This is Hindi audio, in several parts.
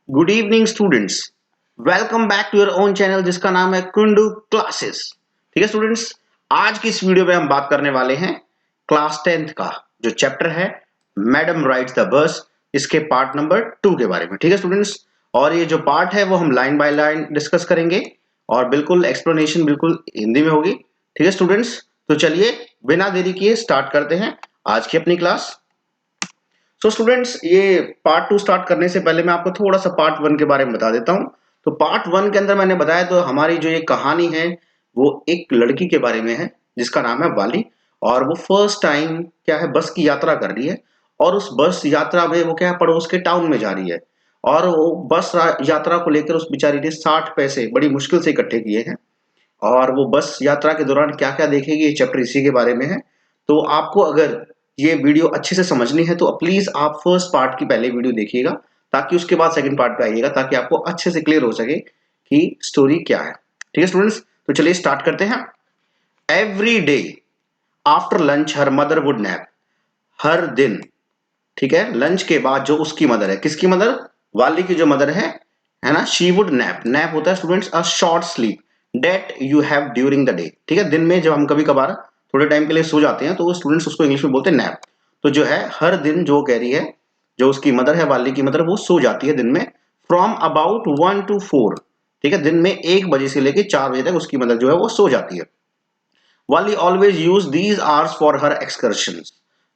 Good evening students. Welcome back to your own channel जिसका नाम है कुंडू क्लासेस। ठीक है स्टूडेंट्स, आज की इस वीडियो में हम बात करने वाले हैं क्लास 10th का जो चैप्टर है मैडम राइड्स द बस, इसके पार्ट नंबर 2 के बारे में। ठीक है स्टूडेंट्स, और ये जो पार्ट है वो हम लाइन बाय लाइन डिस्कस करेंगे और बिल्कुल एक्सप्लेनेशन बिल्कुल हिंदी में होगी। ठीक है स्टूडेंट्स, तो चलिए बिना देरी किए स्टार्ट करते हैं आज की अपनी क्लास। सो स्टूडेंट्स, ये पार्ट 2 स्टार्ट करने से पहले मैं आपको थोड़ा सा पार्ट 1 के बारे में बता देता हूँ। तो पार्ट 1 के अंदर मैंने बताया तो हमारी जो ये कहानी है वो एक लड़की के बारे में है जिसका नाम है वाली, और वो फर्स्ट टाइम क्या है बस की यात्रा कर रही है। और उस बस यात्रा में वो क्या है पड़ोस के टाउन में जा रही है, और वो बस यात्रा को लेकर उस बेचारी ने 60 पैसे बड़ी मुश्किल से इकट्ठे किए हैं। और वो बस यात्रा के दौरान क्या क्या देखेगी ये चैप्टर इसी के बारे में है। तो आपको अगर ये वीडियो अच्छे से समझनी है तो प्लीज आप फर्स्ट पार्ट की पहले वीडियो देखिएगा, ताकि उसके बाद सेकंड पार्ट पे आइएगा, ताकि आपको अच्छे से क्लियर हो सके कि स्टोरी क्या है। ठीक है स्टूडेंट्स, तो चलिए स्टार्ट करते हैं। Every day after lunch her mother would nap. हर दिन, ठीक है, लंच के बाद जो उसकी मदर है, किसकी मदर, वाली की जो मदर है ना, शी वुड नैप। नैप होता है students a short sleep that you have during the day. ठीक है, दिन में जब हम कभी कभार थोड़े टाइम के लिए सो जाते हैं तो स्टूडेंट्स उसको इंग्लिश में बोलते हैं नैप। तो जो है हर दिन जो कह रही है, जो उसकी मदर है वाली की मदर, वो सो जाती है दिन में फ्रॉम अबाउट 1 to 4। ठीक है, दिन में 1 बजे से लेकर 4 बजे तक उसकी मदर जो है वो सो जाती है। वाली always use these hours for her excursion.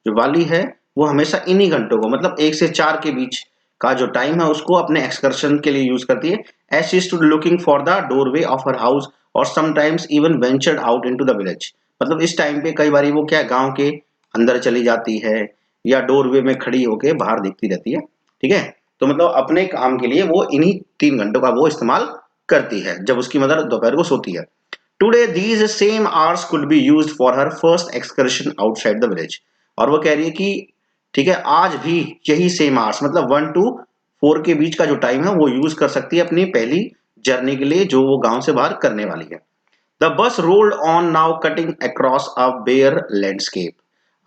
जो वाली है वो हमेशा इन्हीं घंटों को, मतलब 1 से 4 के बीच का जो टाइम है उसको अपने एक्सकर्शन के लिए यूज करती है। As she stood looking for the doorway of her house और sometimes even ventured out into the village. मतलब इस टाइम पे कई बार वो क्या गांव के अंदर चली जाती है या डोरवे में खड़ी होके बाहर देखती रहती है। ठीक है, तो मतलब अपने काम के लिए वो इन्हीं 3 घंटों का वो इस्तेमाल करती है जब उसकी मदर दोपहर को सोती है। Today, these same hours could be used for her first excursion outside the village। और वो कह रही है कि ठीक है, आज भी यही सेम आवर्स, मतलब 1 to 4 के बीच का जो टाइम है वो यूज कर सकती है अपनी पहली जर्नी के लिए जो वो गांव से बाहर करने वाली है। The bus rolled on now cutting across a bare landscape.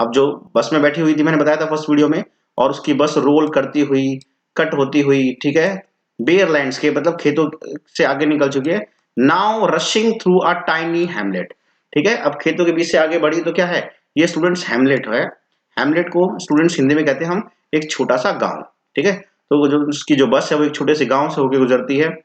अब जो बस में बैठी हुई थी, मैंने बताया था फर्स्ट वीडियो में, और उसकी बस रोल करती हुई, कट होती हुई, ठीक है, बेयर लैंडस्केप मतलब खेतों से आगे निकल चुकी है। Now rushing through a tiny Hamlet. ठीक है, अब खेतों के बीच से आगे बढ़ी तो क्या है, ये स्टूडेंट्स हैमलेट है। हैमलेट को स्टूडेंट्स हिंदी में कहते हैं हम एक छोटा सा गांव। ठीक है, तो वो जो उसकी जो बस है वो एक छोटे से गांव से होकर गुजरती है।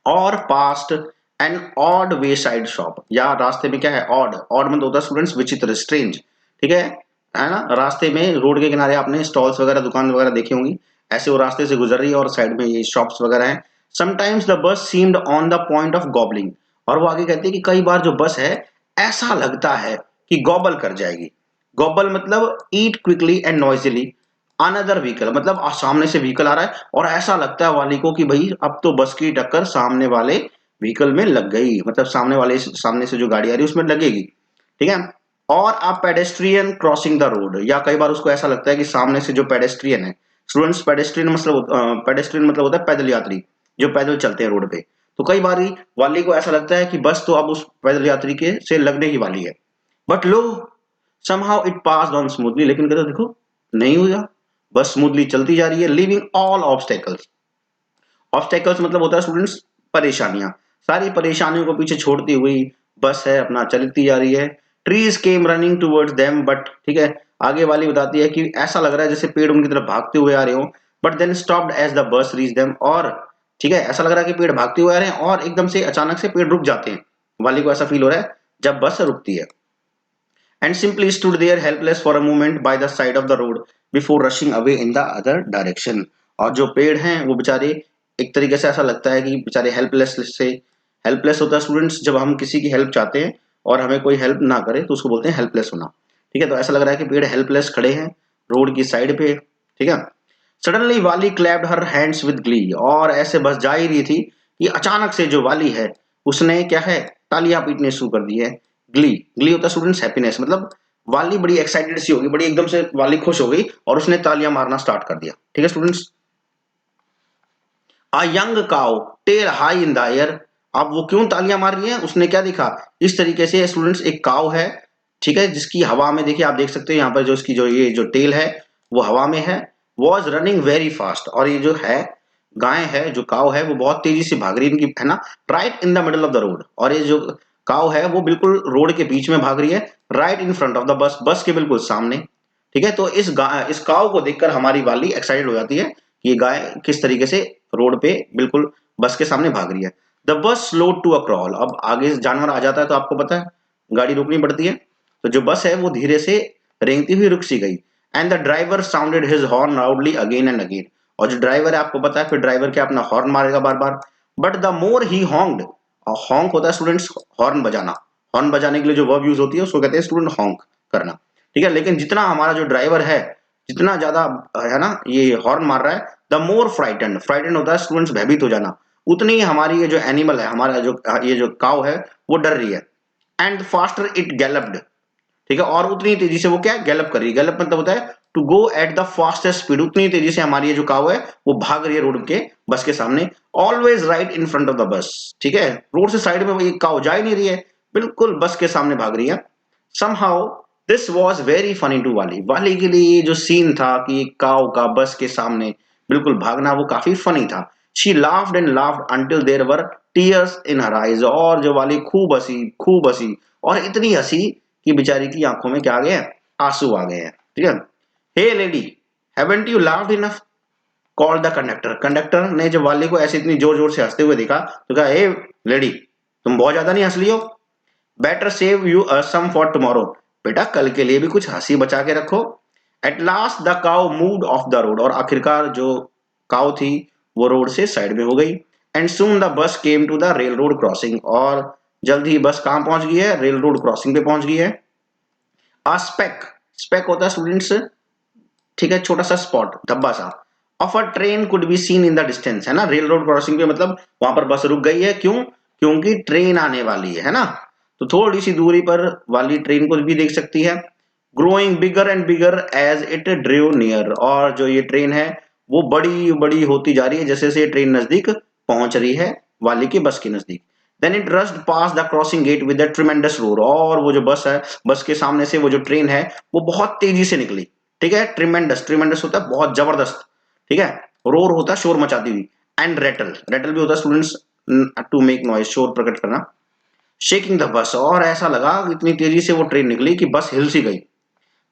और past and odd way side shop, या रास्ते में क्या है, ऑड, ऑड मतलब होता है स्टूडेंट्स विचित्र, स्ट्रेंज। ठीक है ना, रास्ते में रोड के किनारे आपने स्टॉल्स वगैरह दुकान वगैरह देखी होंगी, ऐसे वो रास्ते से गुजर रही है और साइड में ये शॉप्स वगैरह हैं। Sometimes the bus seemed on the point of gobbling. और वो आगे कहती है कि कई बार जो बस है ऐसा लगता है कि गॉबल कर जाएगी। गॉबल मतलब eat quickly and noisily another vehicle, मतलब सामने से व्हीकल आ रहा है और ऐसा लगता है वाली को कि भाई अब तो बस की टक्कर सामने वाले व्हीकल में लग गई, मतलब सामने से जो गाड़ी आ रही है उसमें लगेगी। ठीक है, और आप पेडेस्ट्रियन क्रॉसिंग द रोड, या कई बार उसको ऐसा लगता है कि सामने से जो पेडेस्ट्रियन है, स्टूडेंट्स पेडेस्ट्रियन मतलब होता है पैदल यात्री जो पैदल चलते हैं रोड पे। तो कई बार वाली को ऐसा लगता है कि बस तो अब उस पैदल यात्री के से लगने ही वाली है, but low somehow it passed on smoothly. लेकिन कहते देखो नहीं हुआ, बस स्मूथली चलती जा रही है। Living all obstacles. ऑब्स्टेकल्स मतलब होता है स्टूडेंट्स परेशानियां, सारी परेशानियों को पीछे छोड़ती हुई बस है अपना चलती जा रही है। Trees came running towards them but, ठीक है, आगे वाली बताती है कि ऐसा लग रहा है जैसे पेड़ उनकी तरफ भागते हुए आ रहे हो, but then stopped as the bus reach them. और ठीक है, ऐसा लग रहा है कि पेड़ भागते हुए आ रहे हैं और एकदम से अचानक से पेड़ रुक जाते हैं। वाली को ऐसा फील हो रहा है जब बस रुकती है। And simply stood there helpless for a moment by the side of the road before rushing away in the other direction। और जो पेड़ हैं वो बेचारे, एक तरीके से ऐसा लगता है कि बेचारे हेल्पलेस होता है स्टूडेंट्स जब हम किसी की हेल्प चाहते हैं और हमें कोई हेल्प ना करे तो उसको बोलते हैं हेल्पलेस होना। ठीक है, तो ऐसा लग रहा है कि पेड़ हेल्पलेस खड़े हैं रोड की साइड पे। ठीक है, सडनली वाली clapped her hands with Glee. और ऐसे बस जा ही रही थी कि अचानक से जो वाली है उसने क्या है तालियां पीटने शुरू कर दी है। ग्ली, ग्ली होता है स्टूडेंट्स हैप्पीनेस, मतलब वाली बड़ी एक्साइटेड सी होगी, बड़ी एकदम से वाली खुश हो गई और उसने तालियां मारना स्टार्ट कर दिया। ठीक है students, a young cow tail high in the air. अब वो क्यों तालियां मार रही है, उसने क्या देखा, इस तरीके से स्टूडेंट्स एक काउ है, ठीक है, जिसकी हवा में, देखिए आप देख सकते हो यहाँ पर जो इसकी जो ये जो टेल है वो हवा में है। वॉज रनिंग वेरी फास्ट, और ये जो है गाय है, जो काव है, वो बहुत तेजी से भाग रही है, इनकी है ना, right in the middle of the road. और ये जो काव है वो बिल्कुल रोड के बीच में भाग रही है, right in front of the bus, बस के बिल्कुल सामने। ठीक है, तो इस काव को देखकर हमारी वाली एक्साइटेड हो जाती है कि ये गाय किस तरीके से रोड पे बिल्कुल बस के सामने भाग रही है। द बस स्लोड टू अ क्रॉल। अब आगे जानवर आ जाता है तो आपको पता है गाड़ी रोकनी पड़ती है, तो जो बस है वो धीरे से रेंगती हुई रुक सी गई। And the driver sounded his horn loudly again and again. और जो ड्राइवर है आपको पता है फिर ड्राइवर क्या अपना हॉर्न मारेगा बार बार। बट द मोर ही हॉन्क्ड, हॉन्क होता है स्टूडेंट्स हॉर्न बजाना, हॉर्न बजाने के लिए जो वर्ब यूज होती है उसको कहते हैं स्टूडेंट हॉन्क करना। ठीक है, लेकिन जितना हमारा जो ड्राइवर है जितना ज्यादा है ना ये हॉर्न मार रहा है, द मोर फ्राइटेंड, फ्राइटेंड होता है स्टूडेंट्स भयभीत हो जाना, उतनी ही हमारी ये जो एनिमल है, हमारा जो ये जो काउ है वो डर रही है। एंड फास्टर इट गैलप्ड, ठीक है, और उतनी तेजी से वो क्या गैलप कर रही है। गैलप मतलब होता है to go at the fastest speed, उतनी तेजी से हमारी ये जो काव है वो भाग रही है रोड के बस के सामने, always right in front of the bus. ठीक है, रोड से साइड में ये काव जा ही नहीं रही है, बिल्कुल बस के सामने भाग रही है। Somehow this was very funny to Valli, Valli के लिए ये जो सीन था कि काव का बस के सामने बिल्कुल भागना वो काफी फनी था। She laughed and laughed until there were tears in her eyes, और जो वाली खूब हंसी और इतनी हंसी कि बेचारी की आंखों में क्या आ गए हैं, आंसू आ गए हैं। ठीक है, hey lady haven't you laughed enough, call the conductor. Conductor ने जब वाली को ऐसे इतनी जोर जोर से हंसते हुए देखा तो कहा, हे लेडी तुम बहुत ज्यादा नहीं हंस रही हो, better save you some for tomorrow, बेटा कल के लिए भी कुछ हंसी बचा के रखो। At last the cow moved of the road, और आखिरकार जो काउ थी वो रोड से साइड में हो गई। And soon the bus came to the railroad crossing, और जल्द ही बस कहां पहुंच गई है, रेल रोड क्रॉसिंग पे पहुंच गई है। आ स्पेक, स्पेक होता है स्टूडेंट्स, ठीक है, छोटा सा स्पॉट, धब्बा सा, of a train could be seen in the distance, है ना, रेल रोड क्रॉसिंग पे मतलब वहां पर बस रुक गई है, क्यों, क्योंकि ट्रेन आने वाली है ना, तो थोड़ी सी दूरी पर वाली ट्रेन को भी देख सकती है। Growing bigger and bigger as it drew near, और जो ये ट्रेन है वो बड़ी बड़ी होती जा रही है जैसे जैसे ये ट्रेन नजदीक पहुंच रही है वाली के बस के नजदीक। Then it rushed past the crossing gate with a tremendous roar, और वो जो बस है, बस के सामने से वो जो ट्रेन है वो बहुत तेजी से निकली। ठीक है, ट्रिमेंडस, ट्रिमेंडस होता है बहुत जबरदस्त, ठीक है, रोर होता है शोर मचाती हुई, एंड रेटल, रेटल भी होता है स्टूडेंट्स टू मेक नॉइज, शोर प्रकट करना। शेकिंग द बस, और ऐसा लगा इतनी तेजी से वो ट्रेन निकली कि बस हिल सी गई।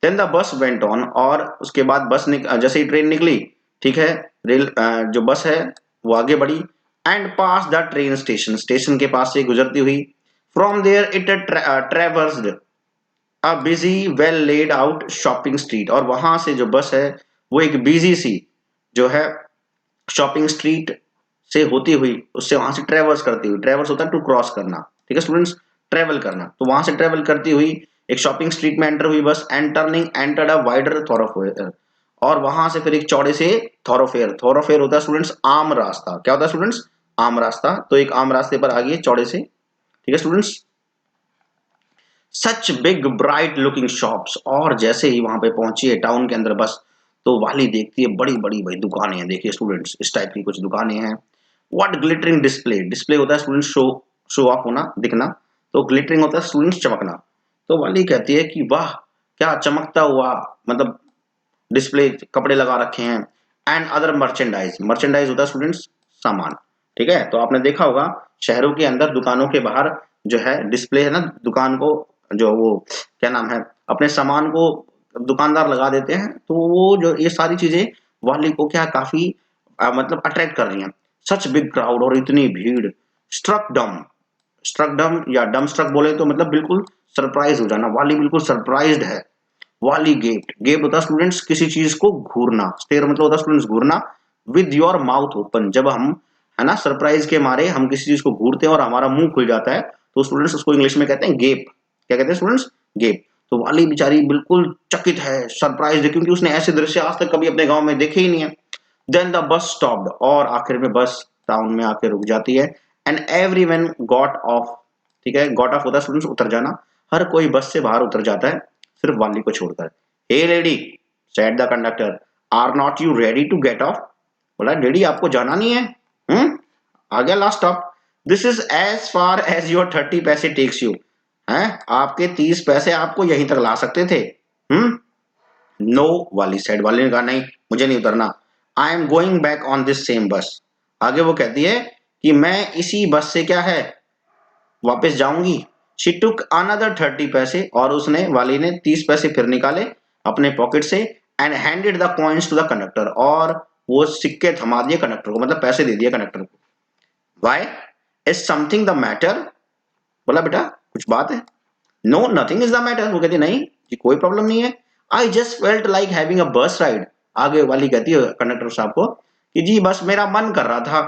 Then the bus went on, और उसके बाद जैसे ही ट्रेन निकली, ठीक है, जो बस है वो आगे बढ़ी। And pass the train station, station के पास से गुजरती हुई। From there it traversed a busy well laid out shopping street, और वहां से जो बस है वो एक बिजी सी जो है शॉपिंग स्ट्रीट से होती हुई, उससे वहां से ट्रेवर्स करती हुई, ट्रेवर्स होता है टू क्रॉस करना, ठीक है स्टूडेंट्स, ट्रेवल करना, तो वहां से ट्रेवल करती हुई एक शॉपिंग स्ट्रीट में एंटर हुई बस, and turning entered a wider थॉरोफेयर, और वहां से फिर एक चौड़े से थॉरोफेयर, थॉरोफेयर होता है स्टूडेंट्स आम रास्ता, क्या होता है स्टूडेंट्स, आम रास्ता, तो एक आम रास्ते पर आ गई चौड़े से। ठीक है students, such big bright looking shops, और जैसे ही वहां पे पहुंची है टाउन के अंदर बस, तो वाली देखती है बड़ी बड़ी भाई दुकानें हैं, देखिए स्टूडेंट्स इस टाइप की कुछ दुकानें हैं। व्हाट ग्लिटरिंग डिस्प्ले, डिस्प्ले होता है स्टूडेंट्स शो, शो ऑफ होना, दिखना, तो ग्लिटरिंग होता है स्टूडेंट्स चमकना। तो वाली कहती है कि वाह क्या चमकता हुआ, मतलब डिस्प्ले कपड़े लगा रखे हैं। एंड अदर मर्चेंडाइज, मर्चेंडाइज होता है स्टूडेंट्स सामान। ठीक है, तो आपने देखा होगा शहरों के अंदर दुकानों के बाहर जो है डिस्प्ले है ना, दुकान को जो वो क्या नाम है अपने सामान को दुकानदार लगा देते हैं, तो वो जो ये सारी चीजें वाली को क्या काफी मतलब अट्रैक्ट कर रही हैं। सच बिग क्राउड, और इतनी भीड़। स्ट्रक डम, स्ट्रक डम या डम स्ट्रक बोले तो मतलब बिल्कुल सरप्राइज हो जाना, वाली बिल्कुल सरप्राइज्ड है। वाली गेप्ड, गेप होता है स्टूडेंट्स किसी चीज को घूरना, स्टेयर मतलब होता है स्टूडेंट्स घूरना। विद योर माउथ ओपन, जब हम है ना सरप्राइज के मारे हम किसी चीज को घूरते हैं और हमारा मुंह खुल जाता है, तो स्टूडेंट्स उसको इंग्लिश में कहते हैं गेप। क्या कहते हैं स्टूडेंट्स, गेप। तो वाली बेचारी बिल्कुल चकित है, सरप्राइज है, क्योंकि उसने ऐसे दृश्य आज तक कभी अपने गांव में देखे ही नहीं है। देन द बस स्टॉप्ड, और आखिर में बस टाउन में आके रुक जाती है। एंड एवरीवन गॉट ऑफ, ठीक है, गॉट ऑफ होता है स्टूडेंट्स उतर जाना, हर कोई बस से बाहर उतर जाता है सिर्फ वाली को छोड़कर। Hey lady said the conductor, are not you ready to get off, बोला लेडी आपको जाना नहीं है, आ गया last stop. This is as far as your 30 पैसे टेक्स यू, हैं आपके 30 पैसे आपको यहीं तक ला सकते थे। नो वाली सेड, वाली ने कहा नहीं मुझे नहीं उतरना। I am going back on this same बस, आगे वो कहती है कि मैं इसी बस से क्या है वापस जाऊंगी। शी टुक अनदर 30 पैसे, और उसने वाली ने 30 पैसे फिर निकाले अपने पॉकेट से, and handed the coins to the conductor, और वो सिक्के थमा दिए कंडक्टर को, मतलब पैसे दे दिए कंडक्टर को। Why is something the matter? बोला बेटा कुछ बात है? No nothing is the matter. वो कहती नहीं जी कोई प्रॉब्लम नहीं है। I just felt like having a bus ride. आगे वाली कहती है कंडक्टर साहब को कि जी बस मेरा मन कर रहा था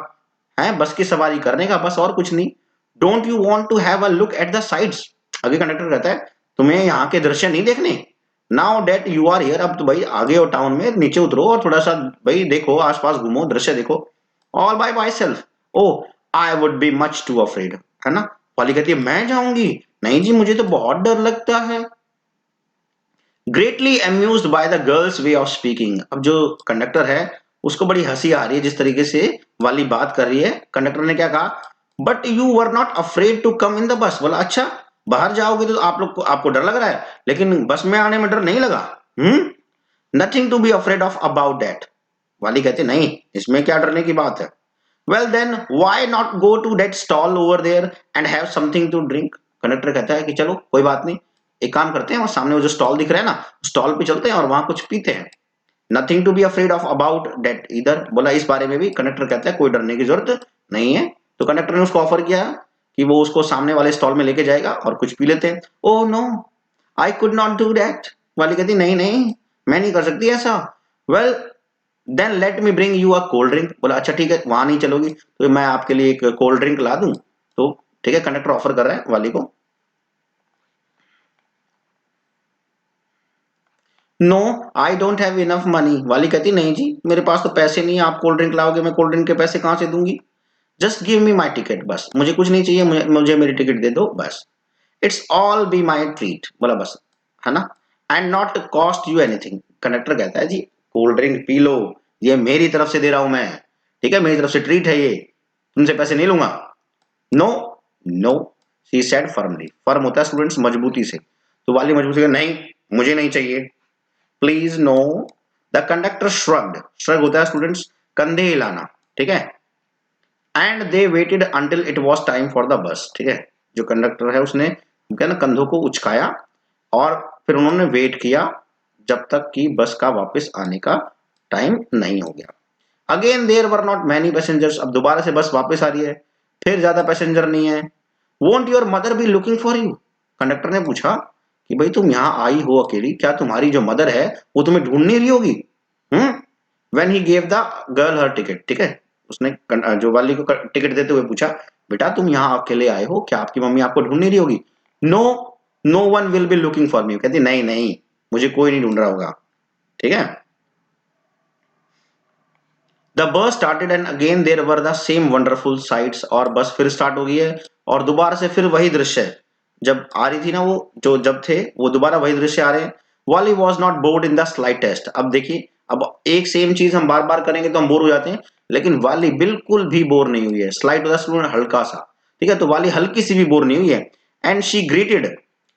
है बस की सवारी करने का, बस और कुछ नहीं। Don't you want to have a look at the sides? आगे कंडक्टर कहता है तुम्हें यहाँ के दृश्य नहीं देखने? Now that you are here, अब तो भाई आगे हो टाउन में, नीचे उतरो और थोड़ा सा भाई देखो, आसपास घूमो, दृश्य देखो। All by myself? Oh I would be much too afraid, है ना। वाली कहती है मैं जाऊंगी? नहीं जी मुझे तो बहुत डर लगता है। Greatly amused by the girls way of speaking. अब जो कंडक्टर है उसको बड़ी हंसी आ रही है जिस तरीके से वाली बात कर रही है। कंडक्टर ने क्या कहा, but you were not afraid to come in the bus. बोला अच्छा बाहर जाओगे तो आप लोग को आपको डर लग रहा है, लेकिन बस में आने में डर नहीं लगा? Nothing to be afraid of about that. Valli कहते नहीं इसमें क्या डरने की बात है। Well then why not go to that stall over there and have something to drink. Conductor कहता है कि चलो कोई बात नहीं, एक काम करते हैं, वहां सामने वो जो स्टॉल दिख रहा है ना, स्टॉल पे चलते हैं और वहां कुछ पीते हैं। Nothing to be afraid of about that इधर। बोला इस बारे में भी कंडक्टर कहता है कोई डरने की जरूरत नहीं है। तो कंडक्टर ने उसको ऑफर किया कि वो उसको सामने वाले स्टॉल में लेके जाएगा और कुछ पी लेते हैं। Oh no I could not do that. Valli कहती नहीं नहीं मैं नहीं कर सकती ऐसा। Well then let me bring you a cold drink. बोला अच्छा ठीक है वहां नहीं चलोगी तो मैं आपके लिए एक कोल्ड ड्रिंक ला दूं। तो ठीक है कंडक्टर ऑफर कर रहा है वाली को। No I don't have enough money. Valli कहती नहीं जी मेरे पास तो पैसे नहीं है, आप कोल्ड ड्रिंक लाओगे मैं कोल्ड ड्रिंक के पैसे कहां से दूंगी। Just give me my ticket, बस मुझे कुछ नहीं चाहिए, मुझे मेरी टिकट दे दो बस। It's all be my treat. बोला बस है ना, and not cost you anything. Conductor कहता है जी कोल्ड ड्रिंक पी लो, ये मेरी तरफ से दे रहा हूं मैं, ठीक है मेरी तरफ से ट्रीट है ये, तुमसे पैसे नहीं लूंगा। No no she said firmly. Firm होता है स्टूडेंट्स मजबूती से, तो वाली मजबूती से नहीं मुझे नहीं चाहिए। Please no. The conductor shrugged. Shrug होता है स्टूडेंट्स कंधे हिलाना, ठीक है। And they waited until it was time for the bus. ठीक है जो कंडक्टर है उसने क्या ना कंधों को उचकाया और फिर उन्होंने वेट किया जब तक कि बस का वापस आने का टाइम नहीं हो गया। Again there were not many passengers. अब दोबारा से बस वापस आ रही है, फिर ज्यादा पैसेंजर नहीं है। Won't your mother B looking for you. Conductor ने पूछा कि भाई तुम यहाँ आई हो अकेली, क्या तुम्हारी जो मदर है वो तुम्हें ढूंढ नहीं रही होगी? When he gave the girl her ticket. ठीक है उसने जो वाली को टिकट देते हुए पूछा बेटा तुम यहाँ अकेले आए हो, क्या आपकी मम्मी आपको ढूंढ नहीं रही होगी? No no one will be looking for me. कहती नहीं नहीं मुझे कोई नहीं ढूंढ रहा होगा। ठीक है the bus started and again there were the same wonderful sights. और बस फिर स्टार्ट हो गई है और दोबारा से फिर वही दृश्य है जब आ रही थी ना, वो जो जब थे वो दोबारा वही दृश्य आ रहे हैं। वाली was not board in the slightest. अब देखिए अब एक सेम चीज हम बार बार करेंगे तो हम बोर हो जाते हैं, लेकिन वाली बिल्कुल भी बोर नहीं हुई है। स्लाइट होता स्टूडेंट हल्का सा, ठीक है तो वाली हल्की सी भी बोर नहीं हुई है। And she greeted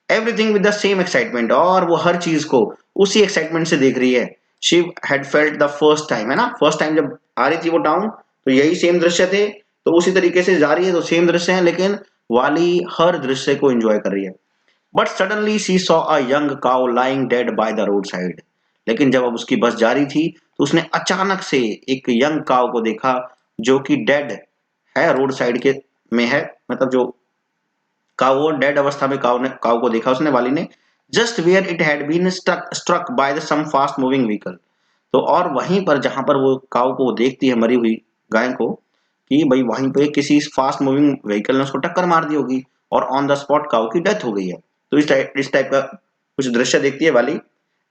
everything with the same excitement. और वो हर चीज को उसी एक्साइटमेंट से देख रही है। She had felt the first time, है ना, फर्स्ट टाइम जब आ रही थी वो टाउन तो यही सेम दृश्य थे, तो उसी तरीके से जा रही है तो सेम दृश्य है, लेकिन वाली हर दृश्य को एंजॉय कर रही है। But suddenly she saw a young cow lying dead by the road side. लेकिन जब अब उसकी बस जा रही थी तो उसने अचानक से एक यंग काउ को देखा जो कि डेड है, रोड साइड के में है, मतलब जो काऊ वो डेड अवस्था में काऊ को देखा उसने वाली ने। Just where it had been struck by the some fast moving vehicle. तो और वहीं पर जहां पर वो काऊ को देखती है मरी हुई गाय को कि भाई वहीं पे किसी फास्ट मूविंग व्हीकल ने उसको टक्कर मार दी होगी और ऑन द स्पॉट काऊ की डेथ हो गई है। तो इस टाइप का कुछ दृश्य देखती है वाली।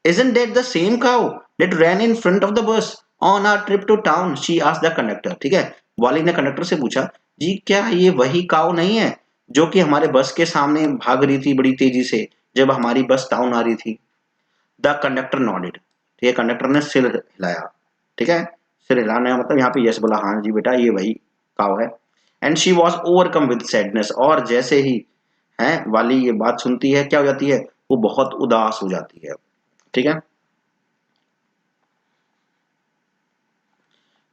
Isn't that the same cow that ran in front of the bus on our trip to town? She asked the conductor. ठीक है वाली ने कंडक्टर से पूछा जी क्या ये वही काऊ नहीं है जो कि हमारे बस के सामने भाग रही थी बड़ी तेजी से जब हमारी बस टाउन आ रही थी? The conductor nodded. ठीक है कंडक्टर ने सिर हिलाया। ठीक है सिर हिलाने का मतलब यहाँ पे यस बोला, हाँ जी बेटा ये वही काऊ है। And she was overcome with sadness. और जैसे ही है वाली ये बात सुनती है क्या हो जाती है, वो बहुत उदास हो जाती है। ठीक है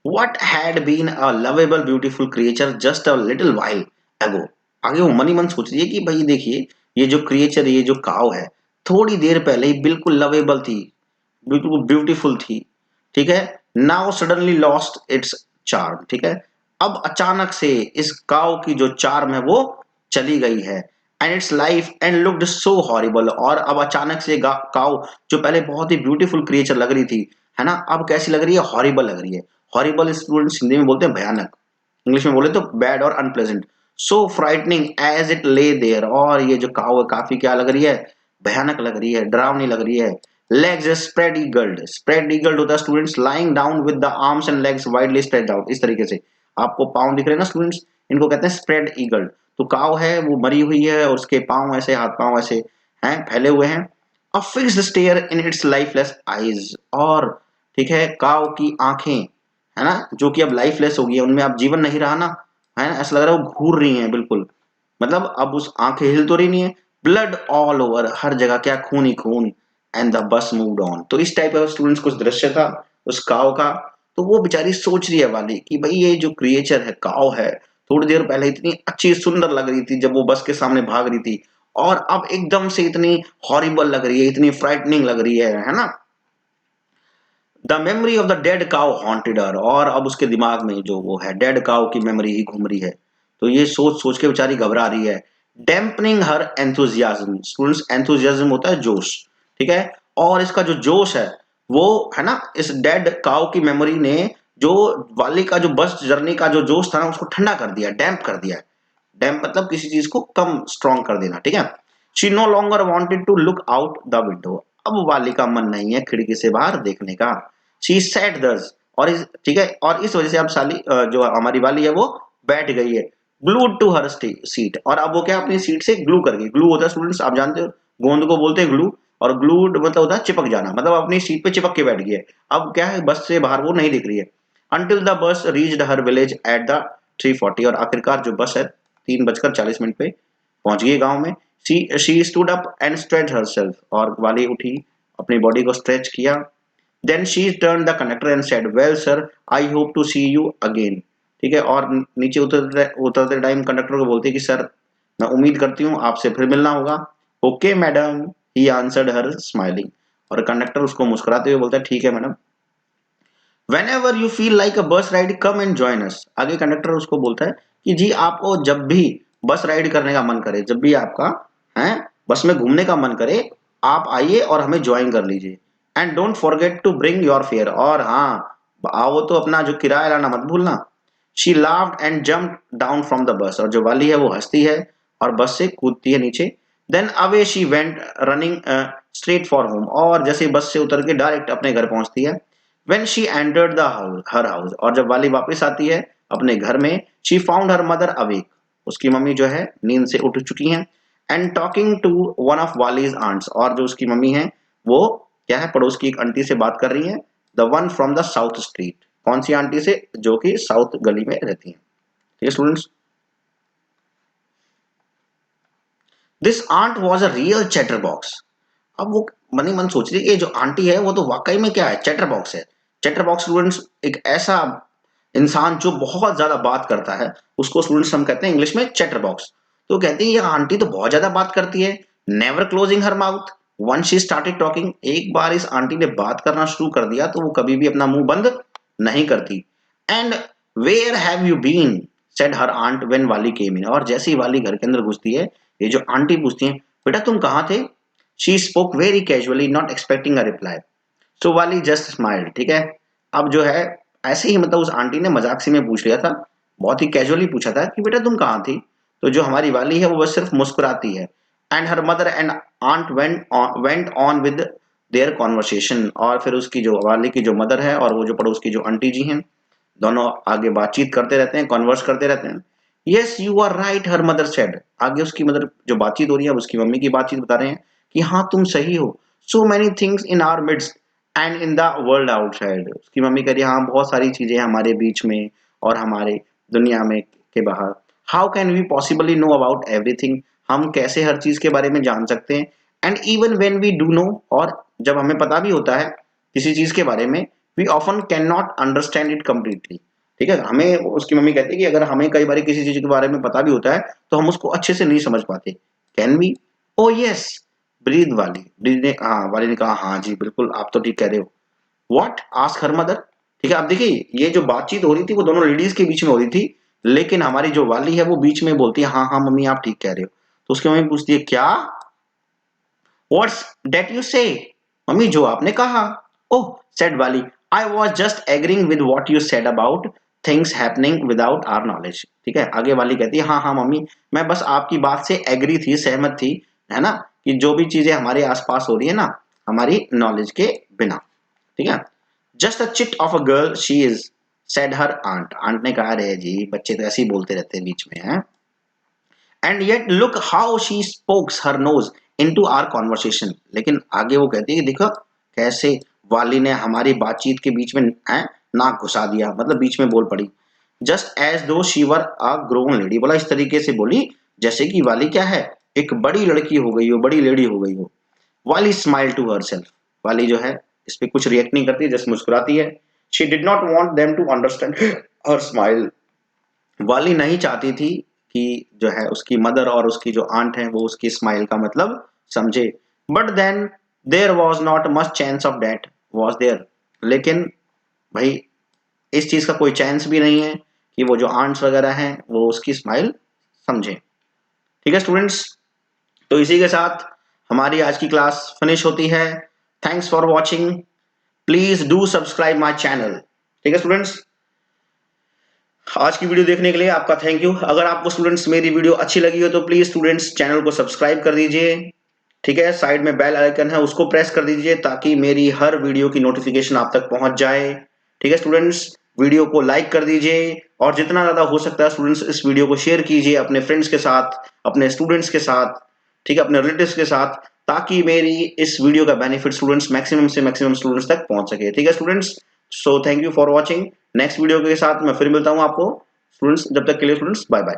What had been a lovable beautiful creature just a little while ago। आगे वो मनी मन सोच रही है कि भाई देखिए, ये जो क्रिएचर, ये जो काव है, थोड़ी देर पहले ही बिल्कुल लवेबल थी, बिल्कुल ब्यूटीफुल थी, ठीक है। Now suddenly lost its charm, ठीक है। अब अचानक से इस काव की जो चार्म है वो चली गई है। And it's life and looked so horrible, और अब अचानक से काव जो पहले बहुत ही ब्यूटीफुल क्रिएचर लग रही थी, है ना, अब कैसी लग रही है, हॉरिबल लग रही है। हॉरिबल स्टूडेंट्स हिंदी में बोलते हैं भयानक, इंग्लिश में बोले तो बैड और unpleasant. So frightening as it lay there, और ये जो काव है काफी क्या लग रही है, भयानक लग रही है, डरावनी लग रही है। लेग्स स्प्रेड ईगल्ड, स्प्रेड ईगल्ड होता है students lying down with the arms and legs widely spread out. इस तरीके से आपको पाँव दिख रहे हैं ना स्टूडेंट्स, इनको कहते हैं स्प्रेड ईगल्ड। तो काव है वो मरी हुई है और उसके पाँव ऐसे, हाथ पाँव ऐसे हैं, फैले हुए हैं। A fixed stare in its lifeless eyes, और ठीक है, काव की आंखें, है ना, जो कि अब लाइफलेस हो गई है, उनमें अब जीवन नहीं रहा ना, है ना, ऐसा लग रहा है वो घूर रही हैं बिल्कुल, मतलब अब उस आंखें हिल तो रही नहीं है। ब्लड ऑल ओवर, हर जगह क्या, खून ही खून। And the bus moved on. तो इस टाइप का स्टूडेंट्स कुछ दृश्य था उस काव का। तो वो बेचारी सोच रही है वाली कि भाई ये जो क्रिएचर है, काव है, थोड़ी देर पहले इतनी अच्छी सुंदर लग रही थी जब वो बस के सामने भाग रही थी, और अब एकदम से इतनी हॉरिबल लग रही है, इतनी फ्राइटनिंग लग रही है ना। The memory of the dead cow haunted her, और अब उसके दिमाग में जो वो है डेड काउ की मेमोरी ही घूम रही है। तो ये सोच सोच के बेचारी घबरा रही है। डैम्पनिंग हर एंथुजियाज्म, स्टूडेंट्स एंथुजियाज्म होता है जोश, ठीक है, और इसका जो जोश है वो, है ना, इस डेड काउ की मेमोरी ने जो वाली का जो बस जर्नी का जो जोश था ना उसको ठंडा कर दिया, डैम्प कर दिया। डैम्प मतलब किसी चीज को कम स्ट्रॉन्ग कर देना, ठीक है। She no longer wanted to look out the window, अब वाली का मन नहीं है खिड़की से बाहर देखने का। शी सेट दस, और इस, ठीक है, और इस वजह से अब साली जो हमारी वाली है वो बैठ गई है। ग्लूड टू हर सीट, और अब वो क्या अपनी सीट से ग्लू कर गई। ग्लू होता है स्टूडेंट्स, आप जानते हो, गोंद को बोलते हैं ग्लू, और ग्लूड मतलब होता है चिपक जाना, मतलब अपनी सीट पे चिपक के बैठ गई है। अब क्या है, बस से बाहर वो नहीं दिख रही है। Until the bus reached her village at the 3:40, और आखिरकार जो बस है 3:40 पे पहुंच गई गांव में। She stood up and stretch herself, और वाली उठी, अपनी बॉडी को स्ट्रेच किया। Then she turn the conductor and said, well sir, I hope to see you again, ठीक है, और नीचे उतरते उतरते टाइम कंडक्टर को बोलते कि सर, मैं उम्मीद करती हूँ आपसे फिर मिलना होगा। Okay madam, he answered her smiling, और कंडक्टर उसको मुस्कुराते हुए बोलता है ठीक है madam. Whenever you feel like a bus ride, come and join us। आगे कंडक्टर उसको बोलता है कि जी आपको जब भी बस राइड करने का मन करे, जब भी आपका है बस में घूमने का मन करे, आप आइए और हमें ज्वाइन कर लीजिए। And don't forget to bring your fare, और हाँ, आओ तो अपना जो किराया लाना मत भूलना। She laughed and jump down from the bus, और जो वाली है वो हंसती है और बस से कूदती है नीचे। Then away she went running straight for home, और जैसे बस से उतर के डायरेक्ट अपने घर पहुंचती है। When she entered the house, her house, और जब वाली वापस आती है अपने घर में, she found her mother awake, उसकी मम्मी जो है नींद से उठ चुकी हैं। And talking to one of वालीज aunts, और जो उसकी मम्मी है वो क्या है, पड़ोस की एक आंटी से बात कर रही है। The one from the south street, कौन सी आंटी से, जो कि साउथ गली में रहती है, ठीक है students. This aunt was a real chatterbox, अब वो मनी मन सोच रही है कि जो आंटी है वो तो वाकई में क्या है, चैटर बॉक्स है। चैटर बॉक्स स्टूडेंट्स एक ऐसा इंसान जो बहुत ज्यादा बात करता है, उसको स्टूडेंट्स हम कहते हैं इंग्लिश में चैटर बॉक्स। तो कहते हैं ये आंटी तो बहुत ज्यादा बात करती है। Never closing her mouth one she started talking, एक बार इस आंटी ने बात करना शुरू कर दिया तो वो कभी भी अपना मुंह बंद नहीं करती। And where have you been, said her aunt when Valli came इन, और जैसे ही वाली घर के अंदर घुसती है, ये जो आंटी पूछती है, बेटा तुम कहाँ थे। She spoke very casually not expecting a reply, so Valli just smiled, ठीक है। अब जो है ऐसे ही, मतलब उस आंटी ने मजाक से में पूछ लिया था, बहुत ही कैजुअली पूछा था कि बेटा तुम कहाँ थी। तो जो हमारी वाली है वो बस सिर्फ मुस्कुराती है। And her mother and aunt went on with their conversation, और फिर उसकी जो वाली की जो मदर है और वो जो पड़ोस की जो आंटी जी हैं, दोनों आगे बातचीत करते रहते हैं, कॉन्वर्स करते रहते हैं। Yes you are right, her mother said, आगे उसकी मदर जो बातचीत हो रही है उसकी मम्मी की बातचीत बता रहे हैं कि हाँ तुम सही हो। So many things in our midst and in the world outside, उसकी मम्मी कह रही है हाँ बहुत सारी चीजें हमारे बीच में और हमारे दुनिया में के बाहर। How can we possibly know about everything, हम कैसे हर चीज के बारे में जान सकते हैं। And even when we do know, और जब हमें पता भी होता है किसी चीज के बारे में, we often can not understand it completely. ठीक है, हमें उसकी मम्मी कहती है कि अगर हमें कई बार किसी चीज के बारे में पता भी होता है तो हम उसको अच्छे से नहीं समझ पाते। Can we? Oh yes, breathed Valli. Breathed ने हाँ, वाली ने कहा हाँ जी बिल्कुल, आप तो ठीक कह रहे हो। व्हाट? Ask her mother. ठीक है, आप देखिए ये जो बातचीत हो रही थी वो दोनों लेडीज के बीच में हो रही थी, लेकिन हमारी जो वाली है वो बीच में बोलती है हाँ हाँ मम्मी आप ठीक कह रहे हो। तो उसकी मम्मी पूछती है क्या? What's that you say? मम्मी जो आपने कहा। Oh said Valli, I was just agreeing with what you said about things happening without our knowledge. ठीक है, आगे वाली कहती है हाँ हाँ मम्मी, मैं बस आपकी बात से एग्री थी, सहमत थी, है ना, कि जो भी चीजें हमारे आसपास हो रही है ना हमारी नॉलेज के बिना। ठीक है, just a chit of a girl she is, said her aunt. Aunt ने कहा रे जी बच्चे तो ऐसे ही बोलते रहते हैं बीच में हैं। And yet look how she spokes her nose into our conversation. लेकिन आगे वो कहती है कि देखो कैसे वाली ने हमारी बातचीत के बीच में नाक घुसा दिया, मतलब बीच में बोल पड़ी। जस्ट एज दो she were a grown lady. बोला इस तरीके से बोली जैसे कि वाली क्या है, एक बड़ी लड़की हो गई हो, बड़ी लेडी हो गई हो। वाली स्माइल टू हर सेल्फ। वाली जो है इस पे कुछ रिएक्ट नहीं करती, जस्ट मुस्कुराती है। She did not want them to understand her smile. Valli नहीं चाहती थी कि जो है उसकी मदर और उसकी जो आंट है वो उसकी स्माइल का मतलब समझे। But then there was not much chance of that was there. लेकिन भाई इस चीज का कोई चांस भी नहीं है कि वो जो आंट्स वगैरह हैं वो उसकी स्माइल समझे। ठीक है स्टूडेंट्स, तो इसी के साथ हमारी आज की क्लास फिनिश होती है। Thanks for watching, please do subscribe my channel. ठीक है स्टूडेंट्स, आज की वीडियो देखने के लिए आपका थैंक यू। अगर आपको स्टूडेंट्स मेरी वीडियो अच्छी लगी हो तो प्लीज स्टूडेंट्स चैनल को सब्सक्राइब कर दीजिए। ठीक है, साइड में बेल आइकन है उसको प्रेस कर दीजिए ताकि मेरी हर वीडियो की नोटिफिकेशन आप तक पहुंच जाए। ठीक है स्टूडेंट्स, वीडियो को लाइक कर दीजिए और जितना ज्यादा हो सकता है स्टूडेंट्स इस वीडियो को शेयर कीजिए अपने फ्रेंड्स के साथ, अपने स्टूडेंट्स के साथ, ठीक है, अपने रिलेटिव्स के साथ, ताकि मेरी इस वीडियो का बेनिफिट स्टूडेंट्स मैक्सिमम से मैक्सिमम स्टूडेंट्स तक पहुंच सके। ठीक है students, so thank you for watching. Next video के साथ मैं फिर मिलता हूं आपको स्टूडेंट्स, जब तक के लिए स्टूडेंट्स बाय बाय।